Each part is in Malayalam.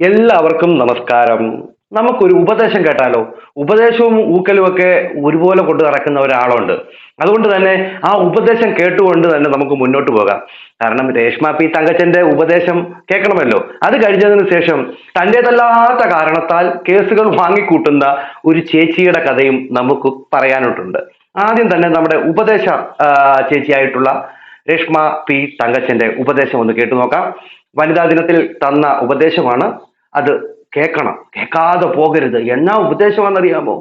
എല്ലാവർക്കും നമസ്കാരം. നമുക്കൊരു ഉപദേശം കേട്ടാലോ? ഉപദേശവും ഊക്കലും ഒക്കെ ഒരുപോലെ കൊണ്ട് നടക്കുന്ന ഒരാളുണ്ട്. അതുകൊണ്ട് തന്നെ ആ ഉപദേശം കേട്ടുകൊണ്ട് തന്നെ നമുക്ക് മുന്നോട്ട് പോകാം. കാരണം രേഷ്മ പി തങ്കച്ചന്റെ ഉപദേശം കേൾക്കണമല്ലോ. അത് കഴിഞ്ഞതിന് ശേഷം തന്റേതല്ലാത്ത കാരണത്താൽ കേസുകൾ വാങ്ങിക്കൂട്ടുന്ന ഒരു ചേച്ചിയുടെ കഥയും നമുക്ക് പറയാനായിട്ടുണ്ട്. ആദ്യം തന്നെ നമ്മുടെ ഉപദേശ ചേച്ചിയായിട്ടുള്ള രേഷ്മ പി തങ്കച്ചന്റെ ഉപദേശം ഒന്ന് കേട്ടു നോക്കാം. വനിതാ ദിനത്തിൽ തന്ന ഉപദേശമാണ് അത്. കേൾക്കണം, കേൾക്കാതെ പോകരുത്. എന്നാ ഉപദേശമാണെന്നറിയാമോ?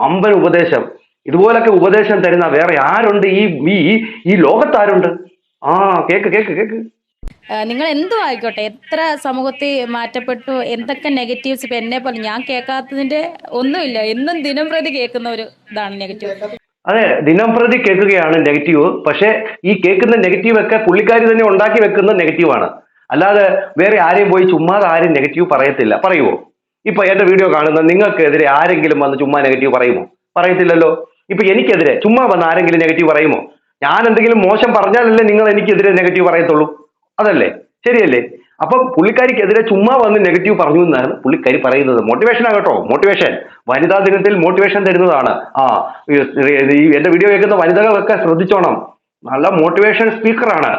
വമ്പൻ ഉപദേശം. ഇതുപോലൊക്കെ ഉപദേശം തരുന്ന വേറെ ആരുണ്ട് ഈ ഈ ലോകത്താരുണ്ട്? ആ, കേക്ക് കേക്ക് കേക്ക്. നിങ്ങൾ എന്തോ ആയിക്കോട്ടെ, എത്ര സമൂഹത്തിൽ മാറ്റപ്പെട്ടു, എന്തൊക്കെ നെഗറ്റീവ്സ് ഇപ്പം എന്നെ പോലെ ഞാൻ കേൾക്കാത്തതിന്റെ ഒന്നുമില്ല. എന്നും ദിനം പ്രതി കേൾക്കുന്ന ഒരു ഇതാണ് നെഗറ്റീവ്. അതെ, ദിനം പ്രതി കേൾക്കുകയാണ് നെഗറ്റീവ്. പക്ഷെ ഈ കേൾക്കുന്ന നെഗറ്റീവ് ഒക്കെ പുള്ളിക്കാരി തന്നെ ഉണ്ടാക്കി വെക്കുന്ന നെഗറ്റീവാണ്. അല്ലാതെ വേറെ ആരെയും പോയി ചുമ്മാതെ ആരും നെഗറ്റീവ് പറയത്തില്ല. പറയുമോ? ഇപ്പൊ എന്റെ വീഡിയോ കാണുന്ന നിങ്ങൾക്കെതിരെ ആരെങ്കിലും വന്ന് ചുമ്മാ നെഗറ്റീവ് പറയുമോ? പറയത്തില്ലല്ലോ. ഇപ്പൊ എനിക്കെതിരെ ചുമ്മാ വന്ന് ആരെങ്കിലും നെഗറ്റീവ് പറയുമോ? ഞാൻ എന്തെങ്കിലും മോശം പറഞ്ഞാലല്ലേ നിങ്ങൾ എനിക്കെതിരെ നെഗറ്റീവ് പറയത്തുള്ളൂ. അതല്ലേ? ശരിയല്ലേ? അപ്പൊ പുള്ളിക്കാരിക്കെതിരെ ചുമ്മാ വന്ന് നെഗറ്റീവ് പറഞ്ഞു എന്നാണ് പുള്ളിക്കാരി പറയുന്നത്. മോട്ടിവേഷൻ ആകട്ടോ, മോട്ടിവേഷൻ. വനിതാ ദിനത്തിൽ മോട്ടിവേഷൻ തരുന്നതാണ്. എന്റെ വീഡിയോ കേൾക്കുന്ന വനിതകളൊക്കെ ശ്രദ്ധിച്ചോണം. നല്ല മോട്ടിവേഷൻ സ്പീക്കറാണ്.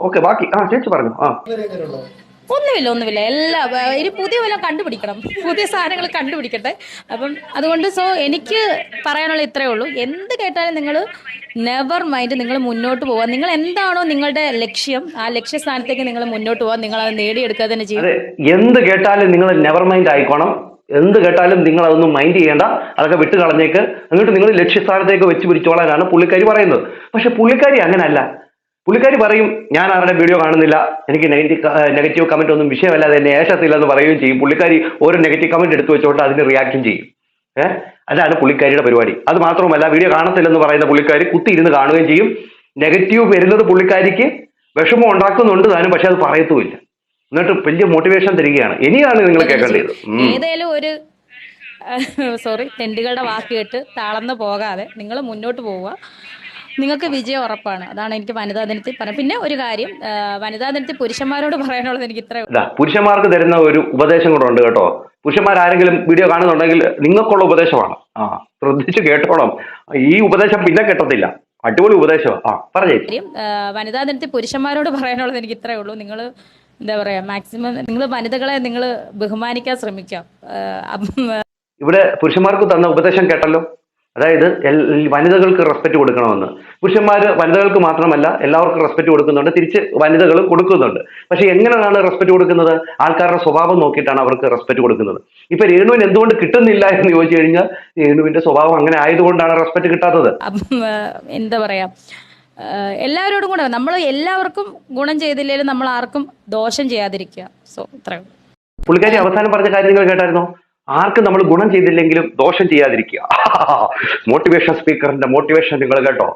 ഓക്കെ, ബാക്കി ചേച്ചി പറഞ്ഞു. ഒന്നുമില്ല. ഇനി പുതിയ വല്ലതും കണ്ടുപിടിക്കണം, പുതിയ സാധനങ്ങൾ കണ്ടുപിടിക്കട്ടെ. അപ്പം അതുകൊണ്ട് എനിക്ക് പറയാനുള്ള ഇത്രയേ ഉള്ളൂ. എന്ത് കേട്ടാലും നിങ്ങൾ നെവർ മൈൻഡ്, നിങ്ങൾ മുന്നോട്ട് പോവാ. നിങ്ങൾ എന്താണോ നിങ്ങളുടെ ലക്ഷ്യം, ആ ലക്ഷ്യസ്ഥാനത്തേക്ക് നിങ്ങൾ മുന്നോട്ട് പോവാ. നിങ്ങൾ അത് നേടിയെടുക്കുക തന്നെ ചെയ്യും. എന്ത് കേട്ടാലും നിങ്ങൾ നെവർ മൈൻഡ് ആയിക്കോണം. എന്ത് കേട്ടാലും നിങ്ങൾ അതൊന്നും മൈൻഡ് ചെയ്യേണ്ട, അതൊക്കെ വിട്ട് കളഞ്ഞേക്ക്. എന്നിട്ട് നിങ്ങൾ ലക്ഷ്യസ്ഥാനത്തേക്ക് വെച്ച് പിടിച്ചോളാനാണ് പുള്ളിക്കാരി പറയുന്നത്. പക്ഷെ പുള്ളിക്കാരി അങ്ങനല്ല. പുള്ളിക്കാരി പറയും, ഞാൻ ആരുടെ വീഡിയോ കാണുന്നില്ല, എനിക്ക് നെഗറ്റീവ് കമന്റ് ഒന്നും വിഷയമല്ല, അത് എന്നെ ഏശത്തില്ലെന്ന് പറയുകയും ചെയ്യും. പുള്ളിക്കാരി ഒരു നെഗറ്റീവ് കമന്റ് എടുത്തു വെച്ചോട്ട് അതിന് റിയാക്ഷൻ ചെയ്യും. അതാണ് പുള്ളിക്കാരിയുടെ പരിപാടി. അത് മാത്രമല്ല, വീഡിയോ കാണത്തില്ലെന്ന് പറയുന്ന പുള്ളിക്കാരി കുത്തിയിരുന്ന് കാണുകയും ചെയ്യും. നെഗറ്റീവ് വരുന്നത് പുള്ളിക്കാരിക്ക് വിഷമം ഉണ്ടാക്കുന്നുണ്ട് താനും, പക്ഷെ അത് പറയത്തുമില്ല. എന്നിട്ട് വലിയ മോട്ടിവേഷൻ തരികയാണ്. ഇനിയാണ് നിങ്ങൾ കേൾക്കേണ്ടത്. ഏതായാലും ഒരു തെണ്ടുകളുടെ വാക്ക് കേട്ട് തളർന്നു പോകാതെ നിങ്ങൾ മുന്നോട്ട് പോവുക. നിങ്ങൾക്ക് വിജയം ഉറപ്പാണ്. അതാണ് എനിക്ക് വനിതാ ദിനത്തിൽ പറയാം. പിന്നെ ഒരു കാര്യം, വനിതാ ദിനത്തിൽ പുരുഷന്മാരോട് പറയാനുള്ളത് എനിക്ക് ഇത്ര. പുരുഷന്മാർക്ക് തരുന്ന ഒരു ഉപദേശം കൂടെ ഉണ്ട് കേട്ടോ. പുരുഷന്മാരാരെങ്കിലും വീഡിയോ കാണുന്നുണ്ടെങ്കിൽ നിങ്ങൾക്കുള്ള ഉപദേശമാണ്. ശ്രദ്ധിച്ച് കേട്ടോണം. ഈ ഉപദേശം പിന്നെ കേട്ടത്തില്ല. അടിപൊളി ഉപദേശമാണ്. പറഞ്ഞേ. വനിതാ ദിനത്തിൽ പുരുഷന്മാരോട് പറയാനുള്ളത് എനിക്ക് ഇത്രയേ ഉള്ളൂ. നിങ്ങൾ എന്താ പറയാ, മാക്സിമം നിങ്ങൾ വനിതകളെ നിങ്ങൾ ബഹുമാനിക്കാൻ ശ്രമിക്കാം. ഇവിടെ പുരുഷന്മാർക്ക് തന്ന ഉപദേശം കേട്ടല്ലോ. അതായത് വനിതകൾക്ക് റെസ്പെക്ട് കൊടുക്കണമെന്ന്. വനിതകൾക്ക് മാത്രമല്ല എല്ലാവർക്കും റെസ്പെക്ട് കൊടുക്കുന്നുണ്ട്, തിരിച്ച് വനിതകൾ കൊടുക്കുന്നുണ്ട്. പക്ഷെ എങ്ങനെയാണ് റെസ്പെക്ട് കൊടുക്കുന്നത്? ആൾക്കാരുടെ സ്വഭാവം നോക്കിയിട്ടാണ് അവർക്ക് റെസ്പെക്ട് കൊടുക്കുന്നത്. ഇപ്പൊ രേണുവിന് എന്തുകൊണ്ട് കിട്ടുന്നില്ല എന്ന് ചോദിച്ചു കഴിഞ്ഞാൽ, രേണുവിന്റെ സ്വഭാവം അങ്ങനെ ആയതുകൊണ്ടാണ് റെസ്പെക്ട് കിട്ടാത്തത്. എന്താ പറയാ, എല്ലാവരോടും കൂടെ നമ്മൾ എല്ലാവർക്കും ഗുണം ചെയ്തില്ലെങ്കിലും നമ്മൾ ആർക്കും ദോഷം ചെയ്യാതിരിക്കുക. ഇത്രയും. പുള്ളിക്കാരി അവസാനം പറഞ്ഞ കാര്യങ്ങൾ കേട്ടായിരുന്നോ? ആർക്കും നമ്മൾ ഗുണം ചെയ്തില്ലെങ്കിലും ദോഷം ചെയ്യാതിരിക്കുക. മോട്ടിവേഷൻ സ്പീക്കറിന്റെ മോട്ടിവേഷൻ നിങ്ങൾ കേട്ടോ?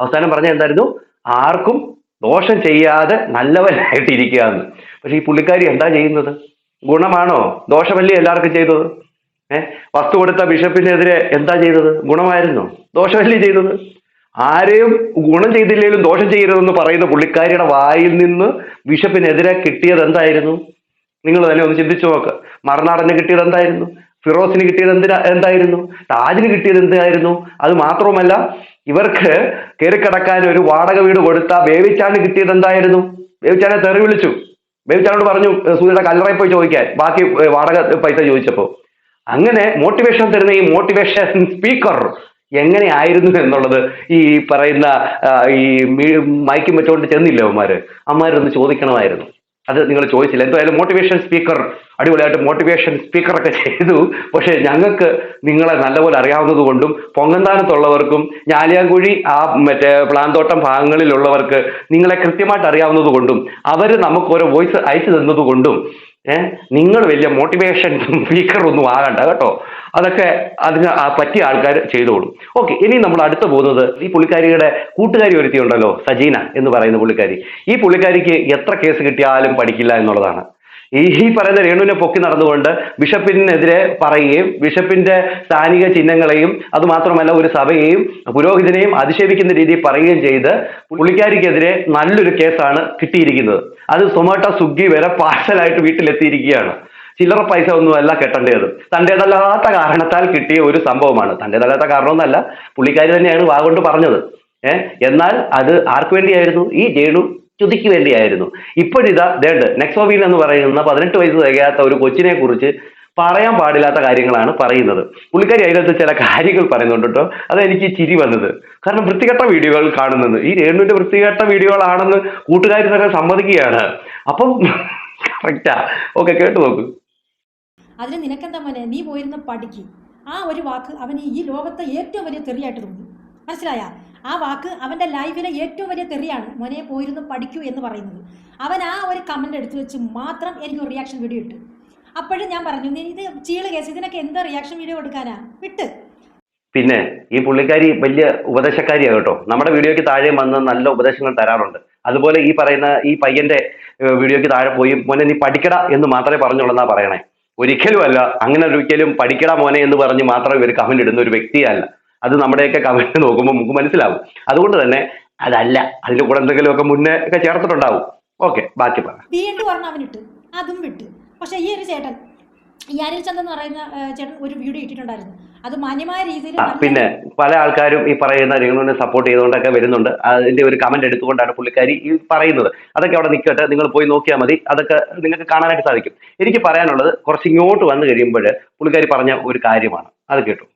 അവസാനം പറഞ്ഞ എന്തായിരുന്നു? ആർക്കും ദോഷം ചെയ്യാതെ നല്ലവനായിട്ടിരിക്കുക എന്ന്. പക്ഷെ ഈ പുള്ളിക്കാരി എന്താ ചെയ്യുന്നത്? ഗുണമാണോ? ദോഷമല്ലേ എല്ലാവർക്കും ചെയ്തത്? വസ്തു കൊടുത്ത ബിഷപ്പിനെതിരെ എന്താ ചെയ്തത്? ഗുണമായിരുന്നു? ദോഷമല്ലേ ചെയ്തത്? ആരെയും ഗുണം ചെയ്തില്ലെങ്കിലും ദോഷം ചെയ്യരുതെന്ന് പറയുന്ന പുള്ളിക്കാരിയുടെ വായിൽ നിന്ന് ബിഷപ്പിനെതിരെ കിട്ടിയത് എന്തായിരുന്നു? നിങ്ങൾ തന്നെ ഒന്ന് ചിന്തിച്ചു നോക്ക്. മറുനാടന് കിട്ടിയത് എന്തായിരുന്നു? ഫിറോസിന് കിട്ടിയത് എന്തായിരുന്നു? താജിന് കിട്ടിയത് എന്തായിരുന്നു? അത് മാത്രവുമല്ല, ഇവർക്ക് കയറിക്കിടക്കാൻ ഒരു വാടക വീട് കൊടുത്ത ബേബിച്ചാന് കിട്ടിയത് എന്തായിരുന്നു? ബേബിച്ചാനെ തെറി വിളിച്ചു. ബേബിച്ചാനോട് പറഞ്ഞു സൂര്യയുടെ കല്ലറയിൽ പോയി ചോദിക്കാൻ, ബാക്കി വാടക പൈസ ചോദിച്ചപ്പോ. അങ്ങനെ മോട്ടിവേഷൻ തരുന്ന ഈ മോട്ടിവേഷൻ സ്പീക്കർ എങ്ങനെയായിരുന്നു എന്നുള്ളത് ഈ പറയുന്ന ഈ മൈക്കും വെച്ചോണ്ട് ചെന്നില്ല അമ്മമാരൊന്ന് ചോദിക്കണമായിരുന്നു. അത് നിങ്ങൾ ചോദിച്ചില്ല. എന്തായാലും മോട്ടിവേഷൻ സ്പീക്കർ അടിപൊളിയായിട്ട് മോട്ടിവേഷൻ സ്പീക്കറൊക്കെ ചെയ്തു. പക്ഷെ ഞങ്ങൾക്ക് നിങ്ങളെ നല്ലപോലെ അറിയാവുന്നത് കൊണ്ടും പൊങ്ങന്താനത്തുള്ളവർക്കും ഞാലിയാങ്കുഴി പ്ലാന്തോട്ടം ഭാഗങ്ങളിലുള്ളവർക്ക് നിങ്ങളെ കൃത്യമായിട്ട് അറിയാവുന്നത് കൊണ്ടും അവർ നമുക്ക് ഓരോ വോയിസ് അയച്ചു തന്നത് കൊണ്ടും നിങ്ങൾ വലിയ മോട്ടിവേഷൻ സ്പീക്കർ ഒന്നും ആകണ്ട കേട്ടോ. അതൊക്കെ അതിന് പറ്റിയ ആൾക്കാർ ചെയ്തോളും. ഓക്കെ, ഇനി നമ്മൾ അടുത്ത് പോകുന്നത് ഈ പുള്ളിക്കാരിയുടെ കൂട്ടുകാരി ഒരുത്തിയുണ്ടല്ലോ, സജീന എന്ന് പറയുന്ന പുള്ളിക്കാരി. ഈ പുള്ളിക്കാരിക്ക് എത്ര കേസ് കിട്ടിയാലും പഠിക്കില്ല എന്നുള്ളതാണ്. ഈ പറയുന്ന രേണുവിനെ പൊക്കി നടന്നുകൊണ്ട് ബിഷപ്പിനെതിരെ പറയുകയും ബിഷപ്പിന്റെ സ്ഥാനിക ചിഹ്നങ്ങളെയും അതുമാത്രമല്ല ഒരു സഭയെയും പുരോഹിതനെയും അധിക്ഷേപിക്കുന്ന രീതിയിൽ പറയുകയും ചെയ്ത് പുള്ളിക്കാരിക്കെതിരെ നല്ലൊരു കേസാണ് കിട്ടിയിരിക്കുന്നത്. അത് സൊമാറ്റോ സ്വിഗ്ഗി വരെ പാഴ്സലായിട്ട് വീട്ടിലെത്തിയിരിക്കുകയാണ്. ചില്ലറ പൈസ ഒന്നുമല്ല കെട്ടേണ്ടത്. തൻ്റെതല്ലാത്ത കാരണത്താൽ കിട്ടിയ ഒരു സംഭവമാണ്. തൻ്റെതല്ലാത്ത കാരണമൊന്നല്ല, പുള്ളിക്കാരി തന്നെയാണ് വാഗൊണ്ട് പറഞ്ഞത്. എന്നാൽ അത് ആർക്ക് വേണ്ടിയായിരുന്നു? ഈ രേണു ചുതിക്ക് വേണ്ടിയായിരുന്നു. ഇപ്പോഴിതാ ദേണ്ട് നെക്സോവിൻ എന്ന് പറയുന്ന 18 വയസ്സ് തികയാത്ത ഒരു കൊച്ചിനെ കുറിച്ച് പറയാൻ പാടില്ലാത്ത കാര്യങ്ങളാണ് പറയുന്നത്. പുള്ളിക്കാരി അതിനകത്ത് ചില കാര്യങ്ങൾ പറയുന്നുണ്ട് കേട്ടോ. അതെനിക്ക് ചിരി വന്നത്. കാരണം വൃത്തികെട്ട വീഡിയോകൾ കാണുന്നത്, ഈ രേണുവിന്റെ വൃത്തികെട്ട വീഡിയോകളാണെന്ന് കൂട്ടുകാർ തന്നെ സമ്മതിക്കുകയാണ്. അപ്പം കറക്റ്റാ. ഓക്കെ, കേട്ടു നോക്ക്. അതിന് നിനക്കെന്താ മോനെ, നീ പോയിരുന്ന പഠിക്ക്. ആ ഒരു വാക്ക് അവന് ഈ ലോകത്തെ ഏറ്റവും വലിയ തെറിയായിട്ട് തോന്നി. മനസ്സിലായ? ആ വാക്ക് അവൻ്റെ ലൈഫിലെ ഏറ്റവും വലിയ തെറിയാണ്, മോനെ പോയിരുന്നു പഠിക്കൂ എന്ന് പറയുന്നത്. അവൻ ആ ഒരു കമൻ്റ് എടുത്തു വെച്ച് മാത്രം എനിക്കൊരു റിയാക്ഷൻ വീഡിയോ ഇട്ട്. അപ്പോഴും ഞാൻ പറഞ്ഞു, നീ ഇത് ചീള് കേസ്, ഇതിനൊക്കെ എന്താ റിയാക്ഷൻ വീഡിയോ കൊടുക്കാനാ, വിട്ട്. പിന്നെ ഈ പുള്ളിക്കാരി വലിയ ഉപദേശക്കാരിയാണ് കേട്ടോ. നമ്മുടെ വീഡിയോയ്ക്ക് താഴെ വന്ന് നല്ല ഉപദേശങ്ങൾ തരാറുണ്ട്. അതുപോലെ ഈ പറയുന്ന ഈ പയ്യന്റെ വീഡിയോയ്ക്ക് താഴെ പോയി മോനെ നീ പഠിക്കടാ എന്ന് മാത്രമേ പറഞ്ഞുള്ളൂ പറയണേ. ഒരിക്കലും അല്ല. അങ്ങനെ ഒരിക്കലും പഠിക്കടാ മോനെ എന്ന് പറഞ്ഞ് മാത്രം ഇവർ കമന്റ് ഇടുന്ന ഒരു വ്യക്തിയല്ല. അത് നമ്മുടെയൊക്കെ കമന്റ് നോക്കുമ്പോൾ നമുക്ക് മനസ്സിലാവും. അതുകൊണ്ട് തന്നെ അതല്ല, അതിന്റെ കൂടെ എന്തെങ്കിലുമൊക്കെ മുന്നേ ഒക്കെ ചേർത്തിട്ടുണ്ടാവും. ഓക്കെ, ബാക്കി പറ. വീണ്ടും പറഞ്ഞ അവനിട്ട്, അതും വിട്ട്. പക്ഷെ ഈ ഒരു ചേട്ടൻ, ഈ അനിൽ ചന്ദ് എന്ന് പറയുന്ന ചേട്ടൻ ഒരു വീഡിയോ ഇട്ടിട്ടുണ്ടായിരുന്നു. അത് മാന്യമായ രീതിയിൽ. പിന്നെ പല ആൾക്കാരും ഈ പറയുന്ന രേണുവിനെ സപ്പോർട്ട് ചെയ്തുകൊണ്ടൊക്കെ വരുന്നുണ്ട്. അതിന്റെ ഒരു കമന്റ് എടുത്തുകൊണ്ടാണ് പുള്ളിക്കാരി ഈ പറയുന്നത്. അതൊക്കെ അവിടെ നിൽക്കട്ടെ, നിങ്ങൾ പോയി നോക്കിയാൽ മതി. അതൊക്കെ നിങ്ങൾക്ക് കാണാനായിട്ട് സാധിക്കും. എനിക്ക് പറയാനുള്ളത് കുറച്ച് ഇങ്ങോട്ട് വന്നു കഴിയുമ്പോൾ പുള്ളിക്കാരി പറഞ്ഞ ഒരു കാര്യമാണ്, അത് കേട്ടു.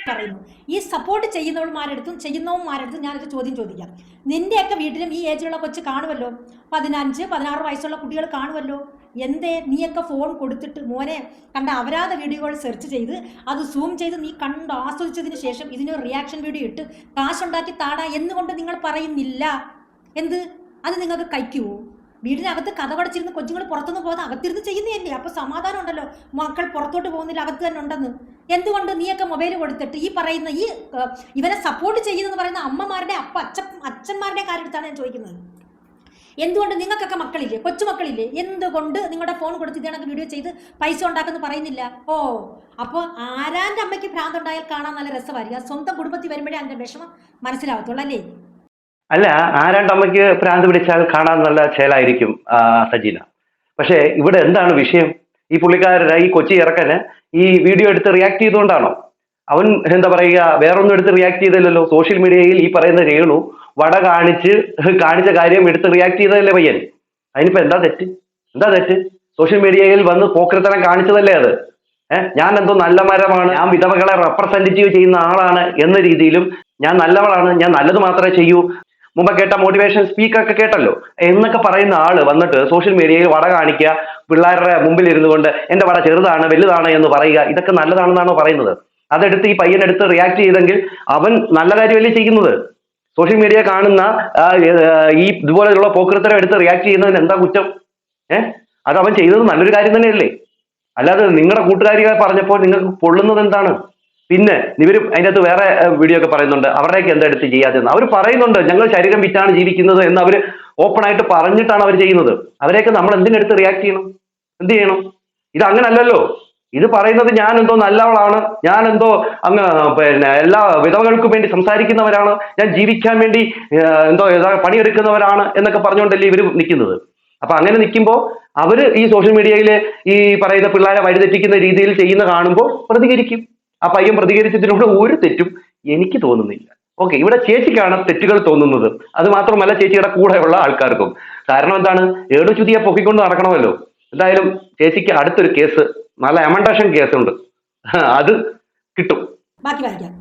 പറയുന്നു, ഈ സപ്പോർട്ട് ചെയ്യുന്നവന്മാരെടുത്തും ചെയ്യുന്നവന്മാരെടുത്തും ഞാനൊരു ചോദ്യം ചോദിക്കാം. നിന്റെയൊക്കെ വീട്ടിലും ഈ ഏജിലുള്ള കൊച്ചു കാണുമല്ലോ, 15, 16 വയസ്സുള്ള കുട്ടികൾ കാണുമല്ലോ. എന്തേ നീയൊക്കെ ഫോൺ കൊടുത്തിട്ട് മോനെ കണ്ട അപരാധ വീഡിയോകൾ സെർച്ച് ചെയ്ത് അത് സൂം ചെയ്ത് നീ കണ്ട് ആസ്വദിച്ചതിന് ശേഷം ഇതിനൊരു റിയാക്ഷൻ വീഡിയോ ഇട്ട് കാശുണ്ടാക്കി താടാ എന്നുകൊണ്ട് നിങ്ങൾ പറയുന്നില്ല? എന്ത് അത് നിങ്ങൾക്ക് കഴിക്കുമോ? വീടിനകത്ത് കഥ കടച്ചിരുന്ന് കൊച്ചുങ്ങൾ പുറത്തുനിന്ന് പോകുന്ന അകത്തിരുന്ന് ചെയ്യുന്നതല്ലേ? അപ്പോൾ സമാധാനം ഉണ്ടല്ലോ, മക്കൾ പുറത്തോട്ട് പോകുന്നില്ല, അകത്ത് തന്നെ ഉണ്ടെന്ന്. എന്തുകൊണ്ട് നീയൊക്കെ മൊബൈൽ കൊടുത്തിട്ട് ഈ പറയുന്ന ഈ ഇവനെ സപ്പോർട്ട് ചെയ്യുന്നെന്ന് പറയുന്ന അമ്മമാരുടെ അച്ഛന്മാരുടെ കാര്യത്താണ് ഞാൻ ചോദിക്കുന്നത്. എന്തുകൊണ്ട് നിങ്ങൾക്കൊക്കെ മക്കളില്ലേ, കൊച്ചുമക്കളില്ലേ? എന്തുകൊണ്ട് നിങ്ങളുടെ ഫോൺ കൊടുത്ത് ഇതേണക്ക് വീഡിയോ ചെയ്ത് പൈസ ഉണ്ടാക്കുന്നു പറയുന്നില്ല? ഓ, അപ്പോൾ ആരാൻ്റെ അമ്മയ്ക്ക് ഭ്രാന്തുണ്ടായാൽ കാണാൻ നല്ല രസമായിരിക്കും. സ്വന്തം കുടുംബത്തിൽ വരുമ്പോഴേ അതിൻ്റെ വിഷമം മനസ്സിലാവത്തുള്ളൂ അല്ലേ? അല്ല, ആരാണ്ടമ്മയ്ക്ക് ഭ്രാന്ത് പിടിച്ചാൽ കാണാൻ നല്ല ചേലായിരിക്കും സജീന. പക്ഷേ ഇവിടെ എന്താണ് വിഷയം? ഈ പുള്ളിക്കാരുടെ ഈ കൊച്ചി ഇറക്കന് ഈ വീഡിയോ എടുത്ത് റിയാക്ട് ചെയ്തുകൊണ്ടാണോ? അവൻ എന്താ പറയുക, വേറൊന്നും എടുത്ത് റിയാക്ട് ചെയ്തില്ലല്ലോ. സോഷ്യൽ മീഡിയയിൽ ഈ പറയുന്ന രേണു വട കാണിച്ച കാര്യം എടുത്ത് റിയാക്ട് ചെയ്തതല്ലേ പയ്യൻ. അതിനിപ്പോ എന്താ തെറ്റ്? സോഷ്യൽ മീഡിയയിൽ വന്ന് പോക്കരത്തനം കാണിച്ചതല്ലേ അത്. ഞാൻ എന്തോ നല്ല മരമാണ്, ഞാൻ വിധവകളെ റെപ്രസെന്റേറ്റീവ് ചെയ്യുന്ന ആളാണ് എന്ന രീതിയിലും ഞാൻ നല്ലവളാണ്, ഞാൻ നല്ലത് മാത്രമേ ചെയ്യൂ, മുമ്പ് കേട്ട മോട്ടിവേഷൻ സ്പീക്കറൊക്കെ കേട്ടല്ലോ എന്നൊക്കെ പറയുന്ന ആള് വന്നിട്ട് സോഷ്യൽ മീഡിയയിൽ വട കാണിക്കുക, പിള്ളേരുടെ മുമ്പിൽ ഇരുന്നു കൊണ്ട് എന്റെ വട ചെറുതാണ് വലുതാണ് എന്ന് പറയുക, ഇതൊക്കെ നല്ലതാണെന്നാണോ പറയുന്നത്? അതെടുത്ത് ഈ പയ്യനെടുത്ത് റിയാക്ട് ചെയ്തെങ്കിൽ അവൻ നല്ല കാര്യമല്ലേ ചെയ്യുന്നത്? സോഷ്യൽ മീഡിയ കാണുന്ന ഈ ഇതുപോലെയുള്ള പോക്കൃത്തരം എടുത്ത് റിയാക്ട് ചെയ്യുന്നതിന് എന്താ കുറ്റം? അത് അവൻ ചെയ്തത് നല്ലൊരു കാര്യം തന്നെയല്ലേ? അല്ലാതെ നിങ്ങളുടെ കൂട്ടുകാരികളെ പറഞ്ഞപ്പോൾ നിങ്ങൾക്ക് പൊള്ളുന്നത് എന്താണ്? പിന്നെ ഇവർ അതിൻ്റെ അകത്ത് വേറെ വീഡിയോ ഒക്കെ പറയുന്നുണ്ട്, അവരുടെയൊക്കെ എന്താ എടുത്ത് ചെയ്യാതെന്ന് അവർ പറയുന്നുണ്ട്. ഞങ്ങൾ ശരീരം വിറ്റാണ് ജീവിക്കുന്നത് എന്ന് അവർ ഓപ്പൺ ആയിട്ട് പറഞ്ഞിട്ടാണ് അവർ ചെയ്യുന്നത്. അവരെയൊക്കെ നമ്മൾ എന്തിനെടുത്ത് റിയാക്ട് ചെയ്യണം? എന്ത് ചെയ്യണം? ഇത് അങ്ങനെ അല്ലല്ലോ. ഇത് പറയുന്നത് ഞാൻ എന്തോ നല്ലവളാണ്, ഞാൻ എന്തോ അങ്ങ് പിന്നെ എല്ലാ വിധവകൾക്കും വേണ്ടി സംസാരിക്കുന്നവരാണ്, ഞാൻ ജീവിക്കാൻ വേണ്ടി എന്തോ പണിയെടുക്കുന്നവരാണ് എന്നൊക്കെ പറഞ്ഞുകൊണ്ടല്ലേ ഇവർ നിൽക്കുന്നത്. അപ്പൊ അങ്ങനെ നിൽക്കുമ്പോൾ അവര് ഈ സോഷ്യൽ മീഡിയയിൽ ഈ പറയുന്ന പിള്ളേരെ വഴിതെറ്റിക്കുന്ന രീതിയിൽ ചെയ്യുന്ന കാണുമ്പോൾ പ്രതികരിക്കും. ആ പയ്യൻ പ്രതികരിച്ചതിനോട് ഒരു തെറ്റും എനിക്ക് തോന്നുന്നില്ല. ഓക്കെ, ഇവിടെ ചേച്ചിക്കാണ് തെറ്റുകൾ തോന്നുന്നത്. അത് മാത്രമല്ല ചേച്ചിയുടെ കൂടെയുള്ള ആൾക്കാർക്കും. കാരണം എന്താണ്, ഏടുചുതിയെ പൊക്കിക്കൊണ്ട് നടക്കണമല്ലോ. എന്തായാലും ചേച്ചിക്ക് അടുത്തൊരു കേസ്, നല്ല എമണ്ടേഷൻ കേസുണ്ട്, അത് കിട്ടും. ബാക്കി വായിക്കാം.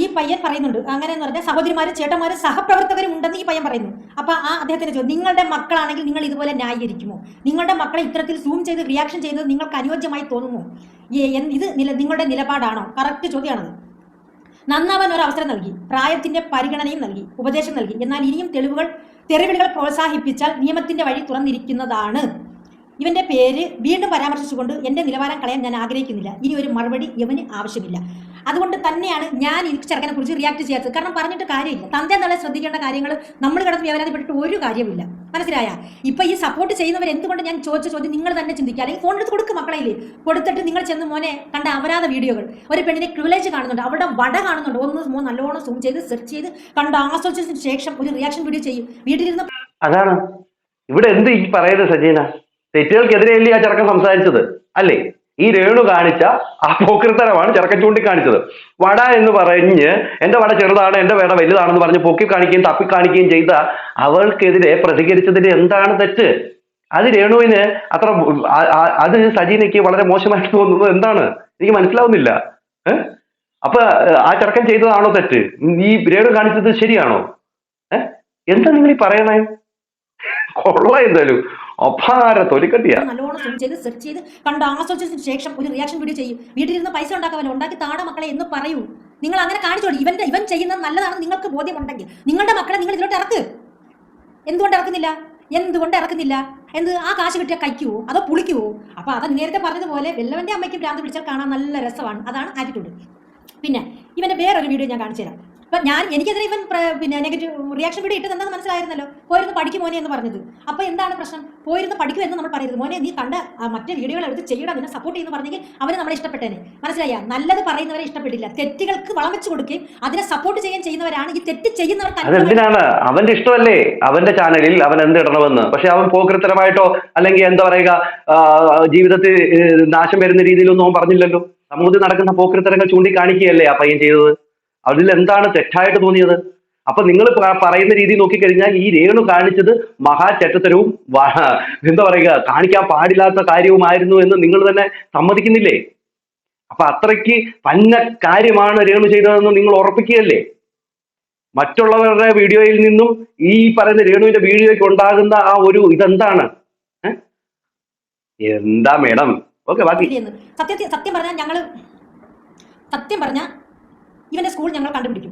ഈ പയ്യൻ പറയുന്നുണ്ട്, അങ്ങനെയെന്ന് പറഞ്ഞാൽ സഹോദരിമാരും ചേട്ടന്മാരും സഹപ്രവർത്തകരും ഉണ്ടെന്ന് ഈ പയ്യൻ പറയുന്നു. അപ്പോൾ അദ്ദേഹത്തിന് ചോദിച്ചു, നിങ്ങളുടെ മക്കളാണെങ്കിൽ നിങ്ങൾ ഇതുപോലെ ന്യായീകരിക്കുമോ? നിങ്ങളുടെ മക്കളെ ഇത്തരത്തിൽ സൂം ചെയ്ത് റിയാക്ഷൻ ചെയ്യുന്നത് നിങ്ങൾക്ക് അനുയോജ്യമായി തോന്നുമോ? ഇത് നിങ്ങളുടെ നിലപാടാണോ? കറക്റ്റ് ചോദ്യമാണത്. നന്നാവാൻ ഒരു അവസരം നൽകി, പ്രായത്തിന്റെ പരിഗണനയും നൽകി, ഉപദേശം നൽകി. എന്നാൽ ഇനിയും തെറിവിളികൾ പ്രോത്സാഹിപ്പിച്ചാൽ നിയമത്തിന്റെ വഴി തുറന്നിരിക്കുന്നതാണ്. ഇവന്റെ പേര് വീണ്ടും പരാമർശിച്ചുകൊണ്ട് എൻ്റെ നിലവാരം കളയാൻ ഞാൻ ആഗ്രഹിക്കുന്നില്ല. ഇനി ഒരു മറുപടി ഇവന് ആവശ്യമില്ല. അതുകൊണ്ട് തന്നെയാണ് ഞാൻ ഈ ചെറുക്കനെ കുറിച്ച് റിയാക്ട് ചെയ്യാത്തത്. കാരണം പറഞ്ഞിട്ട് കാര്യമില്ല. തന്റെ നല്ല ശ്രദ്ധിക്കേണ്ട കാര്യങ്ങൾ നമ്മൾ കിടന്ന് വേവലാതിപ്പെട്ടിട്ട് ഒരു കാര്യമില്ല. മനസ്സിലായ? ഇപ്പൊ ഈ സപ്പോർട്ട് ചെയ്യുന്നവർ എന്തുകൊണ്ട് ഞാൻ ചോദിച്ച ചോദ്യം നിങ്ങൾ തന്നെ ചിന്തിക്കുക. അല്ലെങ്കിൽ ഫോൺ എടുത്ത് കൊടുക്കും മക്കളെ. കൊടുത്തിട്ട് നിങ്ങൾ ചെന്ന് മോനെ കണ്ട അപരാധ വീഡിയോകൾ, ഒരു പെണ്ണിനെ പ്രിവിലേജ് കാണുന്നുണ്ട്, അവിടെ വട കാണുന്നുണ്ട്, ഒന്ന് നല്ലോണം സൂം ചെയ്ത് സെർച്ച് ചെയ്ത് കണ്ട് ആസ്വദിച്ചതിന് ശേഷം ഒരു റിയാക്ഷൻ വീഡിയോ ചെയ്യും. വീട്ടിലിരുന്ന് അതാണ് ഇവിടെ എന്ത് ഈ പറയുന്നത് സജീന? തെറ്റുകൾക്കെതിരെയല്ലേ ആ ചെറുക്കൻ സംസാരിച്ചത് അല്ലേ? ഈ രേണു കാണിച്ച ആ പോക്കൃത്തരമാണ് ചെറുക്കൻ ചൂണ്ടിക്കാണിച്ചത്. വട എന്ന് പറഞ്ഞ് എന്റെ വട ചെറുതാണ് എന്റെ വട വലുതാണെന്ന് പറഞ്ഞ് പൊക്കി കാണിക്കുകയും തപ്പി കാണിക്കുകയും ചെയ്ത അവൾക്കെതിരെ പ്രതികരിച്ചതിന് എന്താണ് തെറ്റ്? അത് രേണുവിന് അത്ര അത് സജീനയ്ക്ക് വളരെ മോശമായിട്ട് തോന്നുന്നത് എന്താണ്? എനിക്ക് മനസ്സിലാവുന്നില്ല. അപ്പൊ ആ ചെറുക്കൻ ചെയ്തതാണോ തെറ്റ്? ഈ രേണു കാണിച്ചത് ശരിയാണോ? എന്താ നിങ്ങൾ ഈ പറയണേ? കൊള്ള എന്തായാലും അപാര തൊലിക്കട്ടിയാ. നല്ലോണം സൂം ചെയ്ത് സെർച്ച് ചെയ്ത് കണ്ട് ആസ്വദിച്ചതിന് ശേഷം ഒരു റിയാക്ഷൻ വീഡിയോ ചെയ്യും. വീട്ടിലിരുന്ന് പൈസ ഉണ്ടാക്കാമല്ലോ, ഉണ്ടാക്കി താട മക്കളെ എന്ന് പറയൂ. നിങ്ങൾ അങ്ങനെ കാണിച്ചോളൂ. ഇവൻ ചെയ്യുന്നത് നല്ലതാണെന്ന് നിങ്ങൾക്ക് ബോധ്യമുണ്ടെങ്കിൽ നിങ്ങളുടെ മക്കളെ നിങ്ങൾ ഇതിലോട്ട് ഇറക്ക്. എന്തുകൊണ്ട് ഇറക്കുന്നില്ല? എന്ത് ആ കാശ് കിട്ടിയാൽ കഴിക്കുവോ അതോ പുളിക്കുവോ? അപ്പൊ അത് നേരത്തെ പറഞ്ഞതുപോലെ വെല്ലവന്റെ അമ്മയ്ക്ക് ഭ്രാന്ത് പിടിച്ചാൽ കാണാൻ നല്ല രസമാണ്. അതാണ് ആറ്റിറ്റ്യൂഡ്. പിന്നെ ഇവന്റെ വേറൊരു വീഡിയോ ഞാൻ കാണിച്ചു തരാം. അപ്പൊ എനിക്കെതിരെ ഇവൻ പിന്നെ നെഗറ്റീവ് റിയാക്ഷൻ വീഡിയോ ഇട്ടത് എന്താണെന്ന് മനസ്സിലായിരുന്നല്ലോ. പോയിരുന്നു പഠിക്കും മോനെ എന്ന് പറഞ്ഞത്. അപ്പൊ എന്താണ് പ്രശ്നം? പോയിരുന്നു പഠിക്കും എന്ന് നമ്മൾ പറയരുത്. മോനെ നീ കണ്ട മറ്റേ വീഡിയോകൾ എടുത്ത് ചെയ്യണം, അതിനെ സപ്പോർട്ട് ചെയ്യുന്നു പറഞ്ഞെങ്കിൽ അവരെ നമ്മളെ ഇഷ്ടപ്പെട്ടേനെ. മനസ്സിലായ? നല്ലത് പറയുന്നവരെ ഇഷ്ടപ്പെട്ടില്ല. തെറ്റുകൾക്ക് വളം വെച്ച് കൊടുക്കുകയും അതിനെ സപ്പോർട്ട് ചെയ്യാൻ ചെയ്യുന്നവരാണ് ഈ തെറ്റ് ചെയ്യുന്നവർ. അതെന്തിനാണ്? അവന്റെ ഇഷ്ടമല്ലേ അവന്റെ ചാനലിൽ അവൻ എന്തിടണമെന്ന്. പക്ഷെ അവൻ പോകൃത്തരമായിട്ടോ അല്ലെങ്കിൽ എന്താ പറയുക ജീവിതത്തിൽ നാശം വരുന്ന രീതിയിലൊന്നും അവൻ പറഞ്ഞില്ലല്ലോ. സമൂഹത്തിൽ നടക്കുന്ന പോകൃത്തരങ്ങൾ ചൂണ്ടിക്കാണിക്കുകയല്ലേ ആ പയ്യൻ ചെയ്തത്. അതിൽ എന്താണ് തെറ്റായിട്ട് തോന്നിയത്? അപ്പൊ നിങ്ങൾ പറയുന്ന രീതി നോക്കിക്കഴിഞ്ഞാൽ ഈ രേണു കാണിച്ചത് മഹാചറ്റത്തരവും എന്താ പറയുക കാണിക്കാൻ പാടില്ലാത്ത കാര്യവുമായിരുന്നു എന്ന് നിങ്ങൾ തന്നെ സമ്മതിക്കുന്നില്ലേ? അപ്പൊ അത്രയ്ക്ക് പന്ന കാര്യമാണ് രേണു ചെയ്തതെന്ന് നിങ്ങൾ ഉറപ്പിക്കുകയല്ലേ? മറ്റുള്ളവരുടെ വീഡിയോയിൽ നിന്നും ഈ പറയുന്ന രേണുവിന്റെ വീഡിയോയ്ക്ക് ഉണ്ടാകുന്ന ആ ഒരു ഇതെന്താണ്? എന്താ മേഡം? ഓക്കെ, ബാക്കി സത്യം പറഞ്ഞ ഇവന്റെ സ്കൂൾ ഞങ്ങൾ കണ്ടുപിടിക്കും.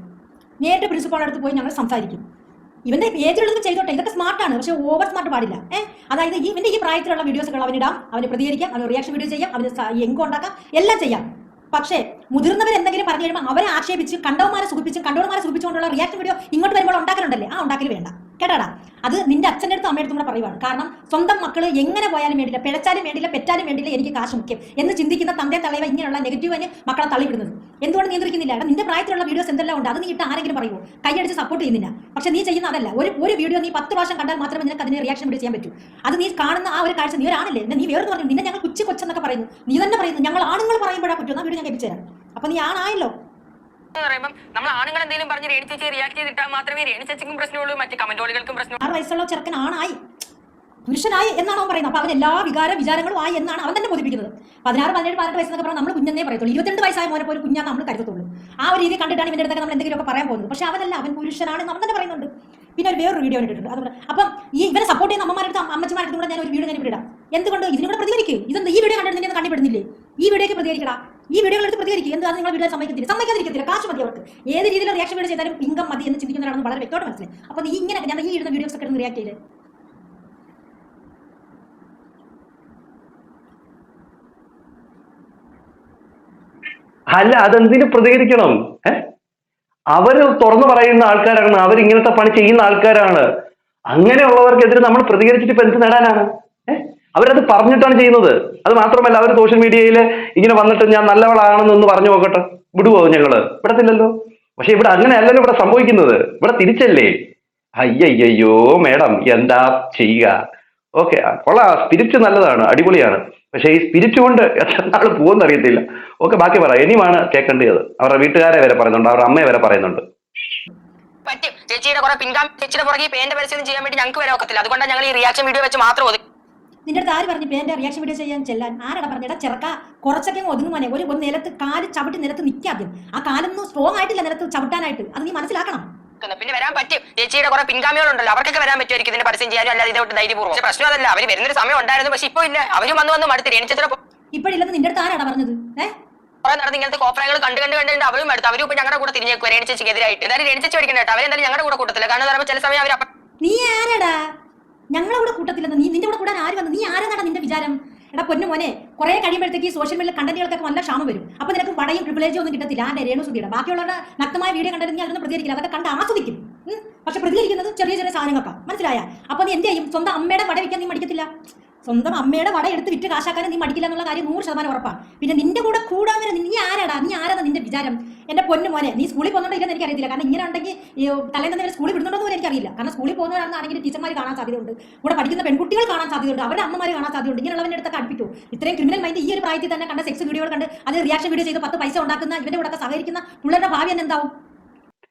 നേരിട്ട് പ്രിൻസിപ്പാളുടെ അടുത്ത് പോയി ഞങ്ങൾ സംസാരിക്കും. ഇവന്റെ ഏജിലുള്ളത് ചെയ്തോട്ടെ, ഇതൊക്കെ സ്മാർട്ടാണ്. പക്ഷെ ഓവർ സ്മാർട്ട് പാടില്ല. അതായത് ഇവന്റെ ഈ പ്രായത്തിലുള്ള വീഡിയോസുകൾ അവനിടാം, അവന് പ്രതികരിക്കാം, അവന് റിയാക്ഷൻ വീഡിയോ ചെയ്യാം, അവന് എങ്കോ ഉണ്ടാക്കാം, എല്ലാം ചെയ്യാം. പക്ഷേ മുതിർന്നവർ എന്തെങ്കിലും പറഞ്ഞു കഴിയുമ്പോൾ അവരെ ആക്ഷേപിച്ച് കണ്ടവന്മാരെ സുഖിപ്പിച്ചുകൊണ്ടുള്ള റിയാക്ഷൻ വീഡിയോ ഇങ്ങോട്ട് വരുമ്പോൾ ഉണ്ടാക്കലുണ്ടല്ലേ, ആ ഉണ്ടാക്കൽ വേണ്ട കേട്ടാടാ. അത് നിന്റെ അച്ഛൻ്റെ അടുത്ത് അമ്മയുടെ അടുത്തും കൂടെ പറയുവാണ്. കാരണം സ്വന്തം മക്കൾ എങ്ങനെ പോയാലും വേണ്ടില്ല, പിഴച്ചാലും വേണ്ടില്ല, പെറ്റാലും വേണ്ടില്ല, എനിക്ക് കാശ് മുഖ്യം എന്ന് ചിന്തിക്കുന്ന തന്റെ തലവ ഇങ്ങനെയുള്ള നെഗറ്റീവിന് മക്കളെ തള്ളിവിടുന്നത് എന്തുകൊണ്ട് നിയന്ത്രിക്കുന്നില്ല? നിന്റെ പ്രായത്തിലുള്ള വീഡിയോസ് എന്തെല്ലാം ഉണ്ട്, അത് നീ ഇട്ട് ആരെങ്കിലും പറയുമോ? കൈയടിച്ച് സപ്പോർട്ട് ചെയ്യുന്നില്ല. പക്ഷെ നീ ചെയ്യുന്ന അതല്ല. ഒരു വീഡിയോ നീ 10 പ്രാവശ്യം കണ്ടാൽ മാത്രമേ നിനക്ക് അതിനെ റിയാക്ഷൻ വീഡിയോ ചെയ്യാൻ പറ്റൂ. അത് നീ കാണുന്ന ആ ഒരു കാഴ്ച നീ ഒരാണല്ലേ, നീ വേറെ പറഞ്ഞു നിന്നെ ഞങ്ങൾ കൊച്ചെന്നൊക്കെ പറയുന്നു. നീ തന്നെ പറയുന്നു ഞങ്ങൾ ആണുങ്ങൾ പറയുമ്പോഴാ പറ്റും. ആ വീഡിയോ ഞാൻ കേൾപ്പിച്ചു തരാം. അപ്പൊ നീ ആണായല്ലോ. നമ്മൾ ആണുങ്ങൾ എന്തെങ്കിലും പറഞ്ഞ് രേണു ചേച്ചി റിയാക്ട് ചെയ്തിട്ടാൽ മാത്രമേ രേണു ചേച്ചിക്കും പ്രശ്നമുള്ളൂ, മറ്റു കമന്റോളികൾക്കും പ്രശ്നം. 6 വയസ്സുള്ള ചെറുക്കൻ ആണായി, പുരുഷനായി എന്നാണ് അവൻ പറയുന്നത്. അപ്പൊ അവൻ എല്ലാ വിചാരങ്ങളും ആയി എന്നാണ് അവൻ തന്നെ ബോധിപ്പിക്കുന്നത്. 16, 17, 18 വയസ്സെന്നൊക്കെ പറഞ്ഞാൽ നമ്മൾ കുഞ്ഞെന്നേ പറയത്തുള്ളൂ. 22 വയസ്സായ മോനെ പോലും കുഞ്ഞാന്ന് നമ്മൾ കരുതത്തുള്ളൂ. ആ ഒരു രീതി കണ്ടിട്ടാണ് ഇവന്റെ അടുത്തൊക്കെ നമ്മൾ എന്തെങ്കിലുമൊക്കെ പറയാൻ പോകുന്നത്. പക്ഷെ അവനല്ല, അവൻ പുരുഷനാണെന്ന് അവൻ തന്നെ പറയുന്നുണ്ട്. പിന്നെ ഒരു വേറൊരു വീഡിയോ ഇട്ടിട്ടുണ്ട്. അതുകൊണ്ട് അപ്പം ഈ ഇവരെ സപ്പോർട്ട് ചെയ്യുന്ന അമ്മമാരുടെ അമ്മച്ചിമാരുടെ കൂടെ ഞാൻ ഒരു വീഡിയോ ഞാൻ ഇടാം. എന്തുകൊണ്ട് ഇതിനൂടെ പ്രതികരിക്കും? ഇതെന്താ ഈ വീഡിയോ കണ്ടിട്ട് നിന്നെ കണ്ടിപ്പെടുന്നില്ലേ? ഈ വീഡിയോക്ക് പ്രതികരിക്കടാ, ഈ വീഡിയോകൾ എടുത്ത് പ്രതികരിക്കും. എന്താ നിങ്ങൾ വീഡിയോ സമ്മതിക്കാതിരിക്കത്തില്ല. കാശ് മതി അവർക്ക്. ഏത് രീതിയിലുള്ള റിയാക്ഷൻ വീഡിയോ ചെയ്താലും ഇൻകം മതി എന്ന് ചിന്തിക്കുന്നവരാണെന്ന് വളരെ വ്യക്തമായിട്ട് മനസ്സിലായി. അപ്പൊ നീ ഇങ്ങനെ ഞാൻ ഈ ഇടുന്ന വീഡിയോസ് ഒക്കെ എടുത്ത് റിയാക്ട് ചെയ്തേ. അല്ല, അതെന്തിനു പ്രതികരിക്കണം? അവര് തുറന്നു പറയുന്ന ആൾക്കാരാണ്, അവരിങ്ങനത്തെ പണി ചെയ്യുന്ന ആൾക്കാരാണ്. അങ്ങനെയുള്ളവർക്കെതിരെ നമ്മൾ പ്രതികരിച്ചിട്ട് ഇപ്പൊ എന്ത് നേടാനാണ്? അവരത് പറഞ്ഞിട്ടാണ് ചെയ്യുന്നത്. അത് മാത്രമല്ല, അവർ സോഷ്യൽ മീഡിയയിൽ ഇങ്ങനെ വന്നിട്ട് ഞാൻ നല്ലവളാണെന്നൊന്ന് പറഞ്ഞു നോക്കട്ടെ, വിടുവോ? ഞങ്ങള് വിടത്തില്ലല്ലോ. പക്ഷെ ഇവിടെ അങ്ങനെയല്ലല്ലോ ഇവിടെ സംഭവിക്കുന്നത്. ഇവിടെ തിരിച്ചല്ലേ. അയ്യോ മേഡം, എന്താ ചെയ്യുക? ഓക്കെ, കൊള്ളാം, സ്പിരിറ്റ് നല്ലതാണ്, അടിപൊളിയാണ്. പക്ഷെ ഈ സ്പിരിറ്റ് കൊണ്ട് എത്ര നാൾ പോകുമെന്ന് അറിയത്തില്ല. ഓക്കെ, ബാക്കി പറ. ഇനിയുമാണ് കേൾക്കേണ്ടത്. അവരുടെ വീട്ടുകാരെ വരെ പറയുന്നുണ്ട്, അവരുടെ അമ്മയെ വരെ പറയുന്നുണ്ട്. പറ്റും ചേച്ചിയുടെ കുറെ പിൻഗാം ചേച്ചിയുടെ പുറകെ പേന്റെ പരസ്യം ചെയ്യാൻ വേണ്ടി ഞങ്ങൾക്ക് വരെ ഒക്കത്തില്ല. അതുകൊണ്ടാണ് ഞങ്ങൾ ഈ റിയാക്ഷൻ വീഡിയോ വെച്ച് മാത്രം ഒതുക്കി. നിന്റെ അടുത്ത് ആര് പറഞ്ഞു പേന്റെ റിയാക്ഷൻ വീഡിയോ ചെയ്യാൻ ചെല്ലാൻ? ആരാടാ പറഞ്ഞ? ചെറുക്ക കുറച്ചൊക്കെ ഒതുങ്ങുവാനെ. ഒരു നിലത്ത് കാല് ചവിട്ടി നിലത്ത് നിൽക്കാദ്യം. ആ കാലൊന്നും സ്ട്രോങ് ആയിട്ടില്ല നിലത്ത് ചവിട്ടാനായിട്ട്. അത് നീ മനസ്സിലാക്കണം. പിന്നെ വരാൻ പറ്റും. ചേച്ചിയുടെ കുറെ പിൻഗാമികളുണ്ടല്ലോ, അവർക്കൊക്കെ വരാൻ പറ്റുമായിരിക്കും ഇതിന്റെ പരസ്യം ചെയ്യാനും. അല്ലാതെ ഇതോട്ട് ധൈര്യപൂർവ്വം. പക്ഷെ പ്രശ്നം അതല്ല, അവര് വരുന്നൊരു സമയം ഉണ്ടായിരുന്നു. പക്ഷെ ഇപ്പൊ ഇല്ല. അവരും വന്ന് മടുത്ത് രേണിച്ചത്ര ഇപ്പോഴില്ലെന്ന് നിന്റെ അടുത്ത് ആരാടാ പറഞ്ഞത്? കുറെ നടന്ന് ഇങ്ങനത്തെ കോപ്രായങ്ങൾ കണ്ട് അവരും എടുത്ത്. അവരും ഇപ്പൊ ഞങ്ങളുടെ കൂടെ തിരിഞ്ഞേക്കും രേണിച്ചേച്ചിക്ക് എതിരായിട്ട്. എന്തായാലും രേണിച്ചേച്ചി പഠിക്കണ്ട കേട്ടോ. അവരെന്തായാലും ഞങ്ങളുടെ കൂടെ കൂട്ടത്തില്ല. കാരണം പറയുമ്പോൾ ചില സമയം അവർ നീ ആരാടാ ഞങ്ങളെ കൂടെ കൂട്ടത്തില്ലെന്ന്? നീ നിന്റെ കൂടെ കൂടാൻ ആര് വന്നു? നീ ആരാടാ നിന്റെ വിചാരം? എടാ പൊന്നു മോനെ, കുറെ കഴിയുമ്പോഴത്തേക്ക് സോഷ്യൽ മീഡിയയിൽ കണ്ടന്റുകൾക്കൊക്കെ നല്ല ക്ഷാമം വരും. അപ്പൊ നിനക്ക് വടയും പ്രിവിലേജും ഒന്നും കിട്ടത്തില്ല. ആ രേണു സുധിയുടെ ബാക്കിയുള്ളവരുടെ നഗ്നമായ വീഡിയോ കണ്ടിട്ട് നീ അതൊന്നും പ്രതികരിക്കില്ല. അതൊക്കെ കണ്ട് ആസ്വദിക്കും. പക്ഷെ പ്രതികരിക്കുന്നത് ചെറിയ ചെറിയ സാധനങ്ങൾക്കാണ്. മനസ്സിലായ? അപ്പൊ നീ എന്ത് ചെയ്യും? സ്വന്തം അമ്മയുടെ വട വയ്ക്കാൻ നീ മടിക്കത്തില്ല. സ്വന്തം അമ്മയുടെ വട എടുത്ത് വിറ്റ് കാശാക്കാനും നീ മടിക്കില്ല എന്നുള്ള കാര്യം 100% ഉറപ്പാണ്. പിന്നെ നിന്റെ കൂടെ കൂടാൻ വരെ നീ ആരാടാ? നീ ആരാണ് നിന്റെ വിചാരം? എന്റെ പൊന്നു മോനെ, നീ സ്കൂളിൽ പോകുന്നുണ്ടോ ഇല്ലെന്ന് എനിക്കറിയത്തില്ല. കാരണം ഇങ്ങനെ ഉണ്ടെങ്കിൽ തലേന്ന് സ്കൂളിൽ വിടുന്നുണ്ടോ എന്ന് എനിക്കറിയില്ല. കാരണം സ്കൂളിൽ പോകുന്നവരാണെന്നാണെങ്കിൽ ടീച്ചർമാർ കാണാൻ സാധ്യതയുണ്ട്, കൂടെ പഠിക്കുന്ന പെൺകുട്ടികൾ കാണാൻ സാധ്യതയുണ്ട്, അവരുടെ അമ്മമാർ കാണാൻ സാധ്യതയുണ്ട്. ഇങ്ങനെയുള്ളവന്റെ അടുത്തൊക്കെ അടുപ്പിക്കോ? ഇത്രയും ക്രിമിനൽ മൈൻഡ് ഈ ഒരു പ്രായത്തിൽ തന്നെ കണ്ട സെക്സ് വീഡിയോകൾ കണ്ട് അത് റിയാക്ഷൻ വീഡിയോ ചെയ്ത് 10 പൈസ ഉണ്ടാക്കുന്ന ഇവന്റെ കൂടെ സഹകരിക്കുന്ന പിള്ളേരുടെ ഭാവി തന്നെ എന്താവും?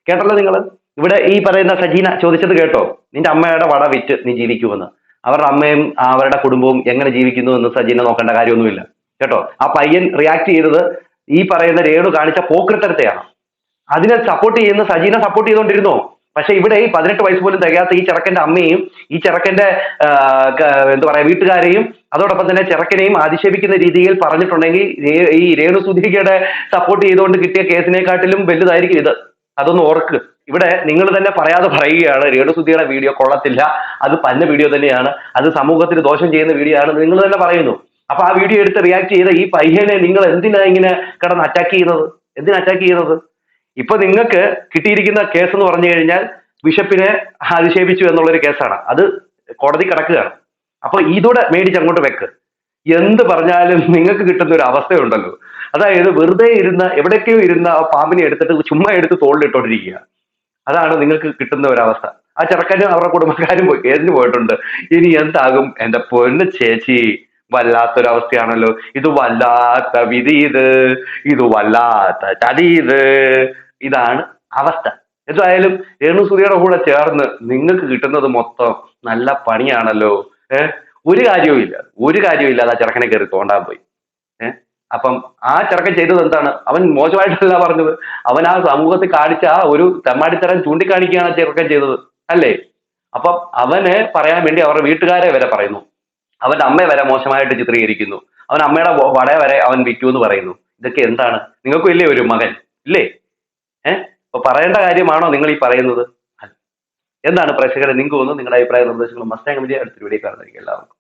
കേട്ടല്ലോ നിങ്ങൾ ഇവിടെ ഈ പറയുന്ന സജീന ചോദിച്ചത് കേട്ടോ? നിന്റെ അമ്മയുടെ വട വിറ്റ് നീ ജീവിക്കുമെന്ന്. അവരുടെ അമ്മയും അവരുടെ കുടുംബവും എങ്ങനെ ജീവിക്കുന്നു എന്ന് സജീന നോക്കേണ്ട കാര്യമൊന്നുമില്ല കേട്ടോ. ആ പയ്യൻ റിയാക്ട് ചെയ്തത് ഈ പറയുന്ന രേണു കാണിച്ച പോക്കൃത്തരത്തെയാണ്. അതിനെ സപ്പോർട്ട് ചെയ്യുന്ന സജീന സപ്പോർട്ട് ചെയ്തുകൊണ്ടിരുന്നോ? പക്ഷെ ഇവിടെ ഈ 18 വയസ്സ് പോലും തികയാത്ത ഈ ചെറുക്കന്റെ അമ്മയും ഈ ചെറുക്കന്റെ എന്താ പറയാ വീട്ടുകാരെയും അതോടൊപ്പം തന്നെ ചെറുക്കനെയും അധിക്ഷേപിക്കുന്ന രീതിയിൽ പറഞ്ഞിട്ടുണ്ടെങ്കിൽ ഈ രേണു സുധീകയുടെ സപ്പോർട്ട് ചെയ്തുകൊണ്ട് കിട്ടിയ കേസിനെക്കാട്ടിലും വലുതായിരിക്കും ഇത്. അതൊന്ന് ഓർക്ക്. ഇവിടെ നിങ്ങൾ തന്നെ പറയാതെ പറയുകയാണ് രേണു സുധിയുടെ വീഡിയോ കൊള്ളത്തില്ല, അത് പന്ന വീഡിയോ തന്നെയാണ്, അത് സമൂഹത്തിന് ദോഷം ചെയ്യുന്ന വീഡിയോ ആണ് നിങ്ങൾ തന്നെ പറയുന്നു. അപ്പൊ ആ വീഡിയോ എടുത്ത് റിയാക്ട് ചെയ്ത ഈ പയ്യനെ നിങ്ങൾ എന്തിനാ ഇങ്ങനെ കിടന്ന് അറ്റാക്ക് ചെയ്യുന്നത്? എന്തിനാ അറ്റാക്ക് ചെയ്യുന്നത്? ഇപ്പൊ നിങ്ങൾക്ക് കിട്ടിയിരിക്കുന്ന കേസ് എന്ന് പറഞ്ഞു കഴിഞ്ഞാൽ ബിഷപ്പിനെ അധിക്ഷേപിച്ചു എന്നുള്ളൊരു കേസാണ്. അത് കോടതി കിടക്കുകയാണ്. അപ്പൊ ഇതോടെ മേടിച്ച് അങ്ങോട്ട് വെക്ക്. എന്ത് പറഞ്ഞാലും നിങ്ങൾക്ക് കിട്ടുന്ന ഒരു അവസ്ഥയുണ്ടല്ലോ. അതായത് വെറുതെ ഇരുന്ന എവിടേക്കോ ഇരുന്ന ആ പാമ്പിനെ എടുത്തിട്ട് ചുമ്മാ എടുത്ത് തോളിലിട്ടോണ്ടിരിക്കുക. അതാണ് നിങ്ങൾക്ക് കിട്ടുന്ന ഒരവസ്ഥ. ആ ചെറുക്കനും അവരുടെ കുടുംബക്കാരും പോയി കേസിന് പോയിട്ടുണ്ട്. ഇനി എന്താകും എന്റെ പൊന്ന് ചേച്ചി? വല്ലാത്തൊരവസ്ഥയാണല്ലോ ഇത്. വല്ലാത്ത വിധി ഇത് വല്ലാത്ത ചതി ഇതാണ് അവസ്ഥ. എന്തായാലും രേണു സുധിയുടെ കൂടെ ചേർന്ന് നിങ്ങൾക്ക് കിട്ടുന്നത് മൊത്തം നല്ല പണിയാണല്ലോ. ഒരു കാര്യവും ഇല്ല ആ ചെറുക്കനെ കയറി തോണ്ടാൻ പോയി. അപ്പം ആ ചെറുക്കൻ ചെയ്തത് എന്താണ്? അവൻ മോശമായിട്ടല്ല പറഞ്ഞത്, അവൻ ആ സമൂഹത്തിൽ കാണിച്ച ആ ഒരു തെമ്മാടിത്തരം ചൂണ്ടിക്കാണിക്കുകയാണ് ചെറുക്കൻ ചെയ്തത് അല്ലേ? അപ്പം അവന് പറയാൻ വേണ്ടി അവരുടെ വീട്ടുകാരെ വരെ പറയുന്നു, അവന്റെ അമ്മയെ വരെ മോശമായിട്ട് ചിത്രീകരിക്കുന്നു, അവൻ അമ്മയുടെ വട വരെ അവൻ വിറ്റു എന്ന് പറയുന്നു. ഇതൊക്കെ എന്താണ്? നിങ്ങൾക്കും ഇല്ലേ ഒരു മകൻ ഇല്ലേ? അപ്പൊ പറയേണ്ട കാര്യമാണോ നിങ്ങൾ ഈ പറയുന്നത്? എന്താണ് പ്രേക്ഷകരെ നിങ്ങൾക്ക് തോന്നുന്നു? നിങ്ങളുടെ അഭിപ്രായ നിർദ്ദേശങ്ങളും മസ്റ്റാങ് മീഡിയ അടുത്തൊരു വീഡിയോ കാണുന്നതായിരിക്കും. എല്ലാവർക്കും